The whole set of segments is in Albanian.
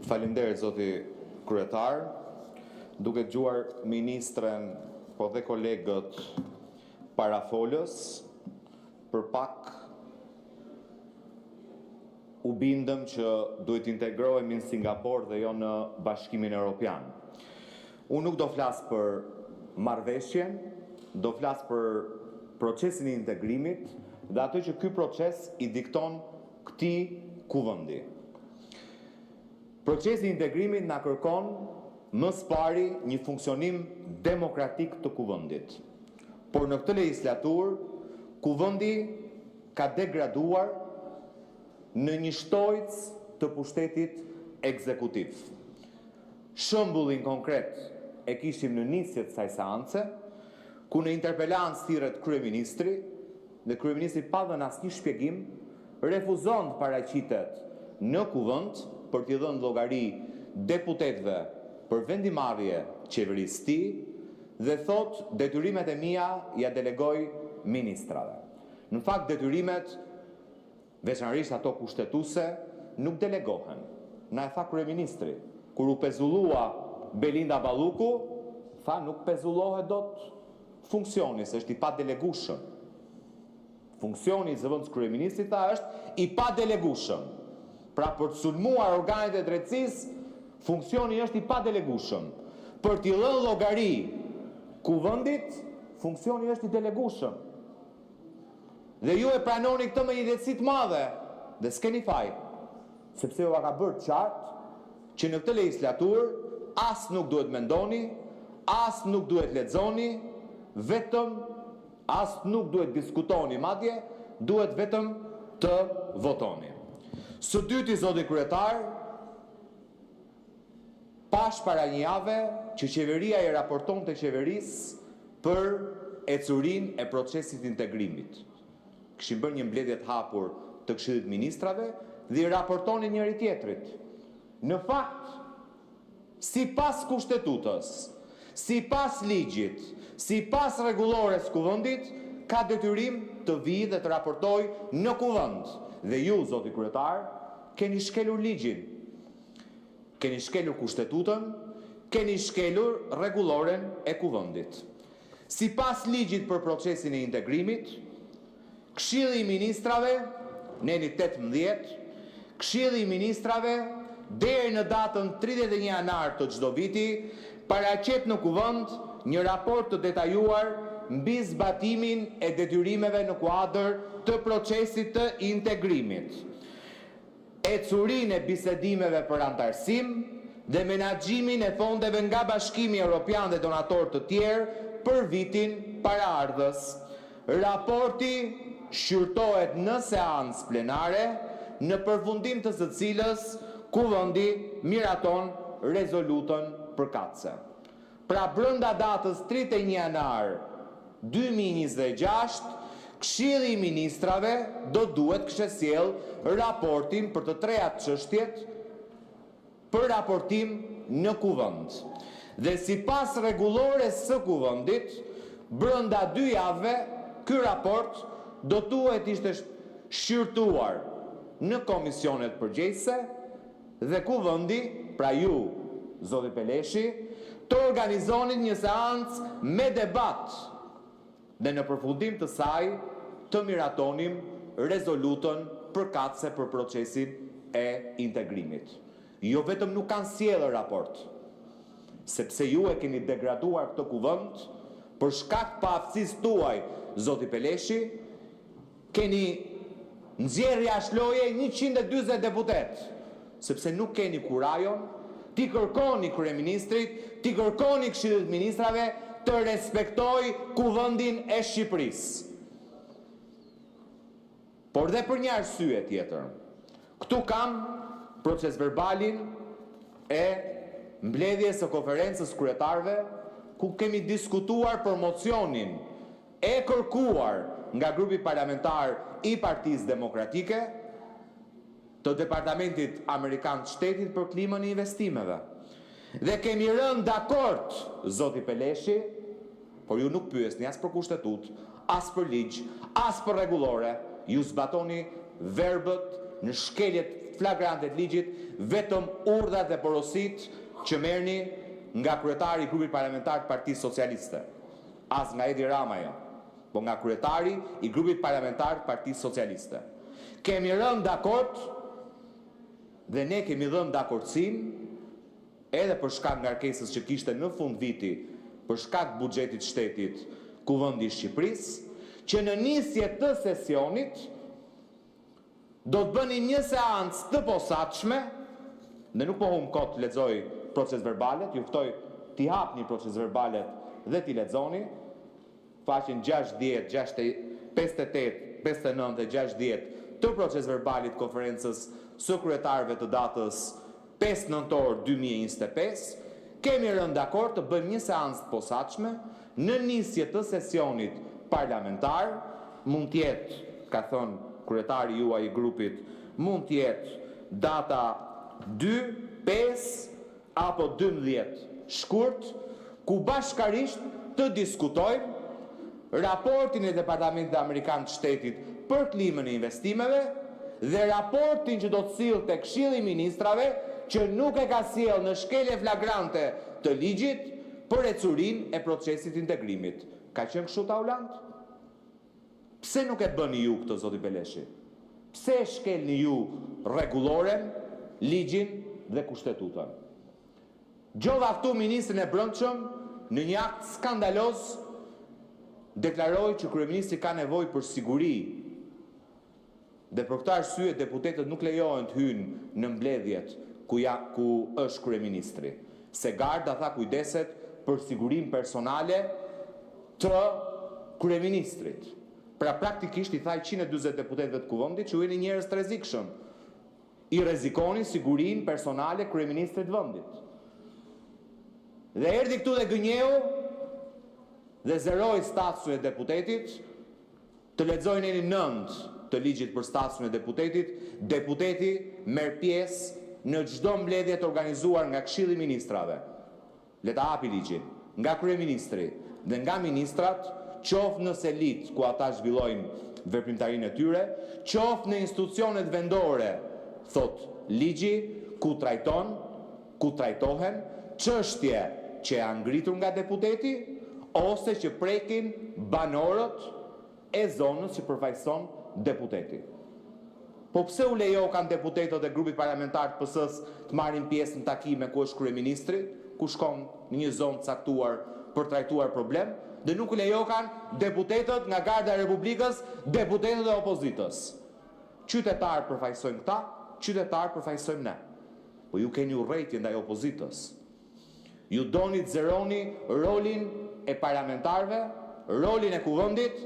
Faleminderit zoti kryetar, duke dëgjuar ministren po dhe kolegët parafolës, për pak u bindëm që duhet integrohemi në Singapur dhe jo në Bashkimin Evropian. Unë nuk do flas për marrëveshjen, do flas për procesin e integrimit dhe atë që ky proces i dikton këtij kuvendi. Procesi i integrimit na kërkon më së pari një funksionim demokratik të kuvendit. Por në këtë legislaturë, kuvendi ka degraduar në një shtojc të pushtetit ekzekutiv. Shembullin konkret e kishim në nisje të kësaj seance, ku në interpelancë thirret kryeministri dhe kryeministri pa dhënë asnjë shpjegim, refuzon të paraqitet në kuvend për t'i dhënë llogari deputetëve për vendimarrje qeverisë së tij dhe thot detyrimet e mia ja delegoj ministrave. Në fakt detyrimet, veçanërisht ato kushtetuese, nuk delegohen. Na e tha kryeministri, kur u pezullua Belinda Balluku, tha nuk pezullohet dot funksioni, se është i padelegueshëm. Funksioni i zëvendës kryeministrit tha është i padelegueshëm. Pra për të sulmuar organet e drejtësisë, funksioni është i padelegueshëm. Për t'i dhënë llogari kuvendit, funksioni është i delegueshëm. Dhe ju e pranoni këtë me një lehtësi të madhe, dhe s'keni faj, sepse ju ka bërë qartë që në këtë legislaturë as nuk duhet mendoni, as nuk duhet lexoni, vetëm as nuk duhet diskutoni madje, duhet vetëm të votoni. Së dyti, zoti kryetar, pash para një jave që qeveria i raporton të qeverisë për ecurinë e procesit integrimit. Kishim bërë një mbledhje të hapur të Këshillit Ministrave dhe i raportonin njëri tjetrit. Në fakt, sipas kushtetutës, sipas ligjit, sipas rregullores kuvendit, ka detyrim të vijë dhe të raportojë në kuvend. Dhe ju, zoti kryetar, keni shkelur ligjin, keni shkelur kushtetutën, keni shkelur rregulloren e kuvendit. Sipas ligjit për procesin e integrimit, Këshilli i Ministrave, neni 18, Këshilli i Ministrave deri në datën 31 janar të çdo viti paraqet në kuvend një raport të detajuar mbi zbatimin e detyrimeve në kuadër të procesit të integrimit, ecurinë e bisedimeve për antarësim dhe menaxhimin e fondeve nga Bashkimi Evropian dhe donatorë të tjerë për vitin paraardhës. Raporti shqyrtohet në seancë plenare, në përfundim të së cilës kuvendi miraton rezolutën përkatëse. Pra brenda datës 31 janar 2026, Këshilli i Ministrave do duhet kishte sjell raportin për të treja çështjet për raportim në kuvend. Dhe sipas rregullores së kuvendit, brenda 2 javëve ky raport do duhet ishte shqyrtuar në komisionet përgjegjëse dhe kuvendi, pra ju, zoti Peleshi, të organizonin një seancë me debat dhe në përfundim të saj të miratonim rezolutën përkatëse për procesin e integrimit. Jo vetëm nuk kanë sjellë raport, sepse ju e keni degraduar këtë kuvend për shkak të paaftësisë tuaj, zoti Peleshi, keni nxjerrë jashtë loje 140 deputet, sepse nuk keni kurajon, ti kërkoni kryeministrit, ti kërkoni Këshillit të Ministrave të respektoj kuvendin e Shqipërisë. Por dhe për një arsye tjetër. Këtu kam proces verbalin e mbledhjes së konferencës kryetarëve, ku kemi diskutuar për mocionin e kërkuar nga grupi parlamentar i Partisë Demokratike të Departamentit Amerikan të Shtetit për klimën e investimeve. Dhe kemi rënë dakord, zoti Peleshi, por ju nuk pyesni as për kushtetut, as për ligj, as për rregullore, ju zbatoni verbët në shkeljet flagrante të ligjit vetëm urdhat dhe porosit që merrni nga kryetari i grupit parlamentar të Partisë Socialiste. As nga Edi Rama jo, po nga kryetari i grupit parlamentar të Partisë Socialiste. Kemi rënë dakord dhe ne kemi dhënë dakordsim edhe për shkak ngarkesës që kishte në fund viti për shkak buxhetit shtetit Kuvendi i Shqipërisë, që në nisje të sesionit do të bëni një seancë të posaçme, dhe nuk po humb kohë të lexoj proces verbalet, ju ftoj t'i hapni proces verbalet dhe t'i lexoni, faqen 60, 58, 59 dhe 60 të proces verbalit konferencës së kryetarëve të datës 5 nëntor 2025, kemi rënë dakord të bëjmë një seancë të posaçme në nisje të sesionit parlamentar, mund të jetë, ka thënë kryetari juaj i grupit, mund të jetë data 2, 5 apo 12 shkurt, ku bashkarisht të diskutojmë raportin e Departamentit Amerikan të Shtetit për klimën e investimeve dhe raportin që do të sillë tek Këshilli i Ministrave, që nuk e ka sjellë në shkelje flagrante të ligjit për ecurinë e procesit integrimit. Ka qenë kështu Taulant? Pse nuk e bëni ju këtë, zoti Beleshi? Pse e shkelni ju rregulloren, ligjin dhe kushtetutën? Gjova këtu ministrin e Brendshëm në një akt skandaloz, deklaroi që kryeministri ka nevojë për siguri. Dhe për këtë arsye deputetët nuk lejohen të hyjnë në mbledhjet ku është kryeministri. Se garda tha kujdeset për sigurinë personale të kryeministrit. Pra praktikisht i tha 140 deputetëve të Kuvendit që ju jeni njerëz të rrezikshëm. I rrezikoni sigurinë personale kryeministrit të vendit. Dhe erdhi këtu dhe gënjeu dhe zeroi statusin e deputetit, të lexojnë në 9 të ligjit për statusin e deputetit, deputeti merr pjesë në çdo mbledhje të organizuar nga Këshilli i Ministrave. Le ta hapi ligjin, nga kryeministri dhe nga ministrat, qoftë në selit ku ata zhvillojnë veprimtarinë e tyre, qoftë në institucionet vendore, thot ligji, ku trajtohen çështje që janë ngritur nga deputeti ose që prekin banorët e zonës që përfaqëson deputeti. Po pse u lejo kanë deputetët e grupit parlamentar të PS-s të marrin pjesë në takime ku është kryeministri, ku shkon në një zonë caktuar për trajtuar problem, dhe nuk u lejo kanë deputetët nga Garda e Republikës, deputetët e opozitës. Qytetarë përfaqësojnë këta, qytetarë përfaqësojmë ne. Po ju keni urrëtie ndaj opozitës. Ju doni të zeroni rolin e parlamentarëve, rolin e Kuvendit,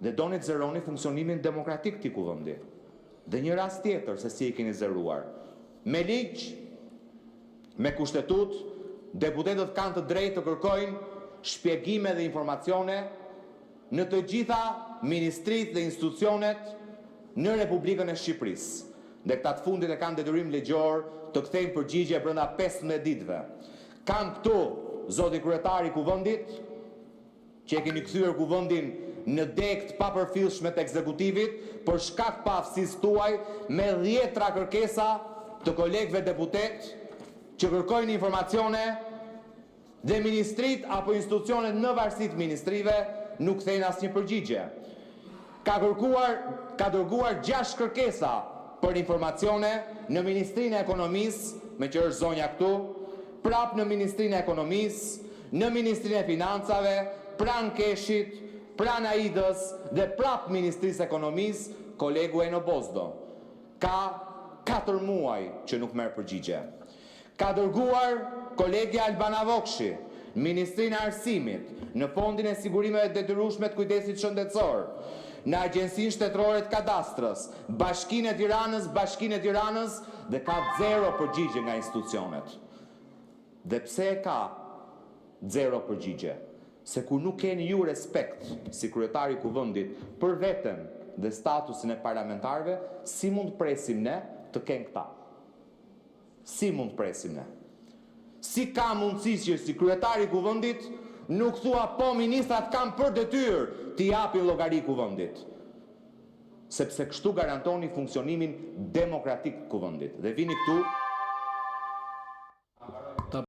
dhe doni të zeroni funksionimin demokratik të Kuvendit. Dhe një rast tjetër se si e keni zeruar. Me ligj, me kushtetut, deputetët kanë të drejtë të kërkojnë shpjegime dhe informacione në të gjitha ministrit dhe institucionet në Republikën e Shqipërisë. Dhe këta të fundit e kanë detyrim ligjor të kthejnë përgjigje brenda 15 ditëve. Kam këtu zoti kryetari i Kuvendit, që e keni kthyer Kuvendin në dekt pa përfillshme të ekzekutivit për shkak të aftësisë tuaj, me 10 kërkesa të kolegëve deputet që kërkojnë informacione dhe ministrit apo institucionet në varësi të ministrive nuk kthejnë asnjë përgjigje. Ka dërguar 6 kërkesa për informacione në Ministrinë e Ekonomisë, me që është zonja këtu, prap në Ministrinë e Ekonomisë, në Ministrinë e Financave, pranë Keshit, pranë Aidës dhe prap Ministrisë e Ekonomisë, kolegu Eno Bozdo. Ka 4 muaj që nuk merr përgjigje. Ka dërguar kolegja Albana Vokshi, Ministrinë e Arsimit, në Fondin e Sigurimeve të Detyrueshme të Kujdesit Shëndetësor, në Agjencinë Shtetërore të Kadastrës, Bashkinë e Tiranës dhe ka 0 përgjigje nga institucionet. Dhe pse e ka 0 përgjigje? Se kur nuk keni ju respekt si kryetari i Kuvendit për veten dhe statusin e parlamentarëve, si mund presim ne të kenë këta? Si mund presim ne? Si ka mundësi që si kryetari i Kuvendit nuk thua po ministrat kanë për detyrë t'i japin llogari Kuvendit? sepse kështu garantoni funksionimin demokratik të kuvendit. Dhe vini këtu